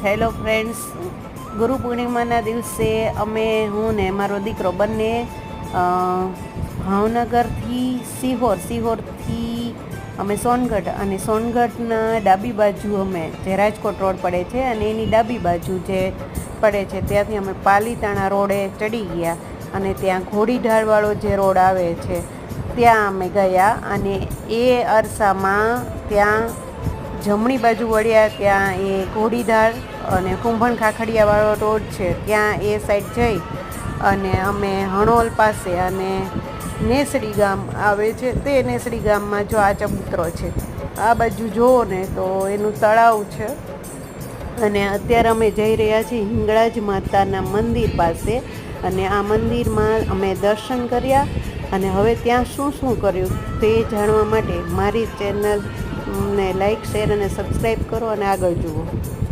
Hello friends, ગુરુ પૂર્ણિમાના દિવસે હું ને મારો દીકરો બંને ભાવનગરથી સિહોરથી અમે સોનગઢ, અને સોનગઢના ડાબી બાજુ જે રાજકોટ રોડ પડે છે અને એની ડાબી બાજુ જે પડે છે ત્યાંથી અમે પાલીતાણા રોડે ચડી ગયા અને ત્યાં ઘોડીઢાળવાળો જે રોડ આવે છે ત્યાં અમે ગયા. અને એ અરસામાં ત્યાં જમણી બાજુ વળ્યા, ત્યાં એ ઘોડીધાર અને કુંભણ ખાખડિયાવાળો રોડ છે ત્યાં એ સાઈડ જઈ અને અમે હણોલ પાસે અને નેસડી ગામ આવે છે તે નેસડી ગામમાં જો આ ચબૂતરો છે, આ બાજુ જુઓ ને તો એનું તળાવ છે. અને અત્યારે અમે જઈ રહ્યા છીએ હિંગળાજ માતાના મંદિર પાસે, અને આ મંદિરમાં અમે દર્શન કર્યા. અને હવે ત્યાં શું શું કર્યું તે જાણવા માટે મારી ચેનલને લાઈક, શેર અને સબસ્ક્રાઈબ કરો અને આગળ જુઓ.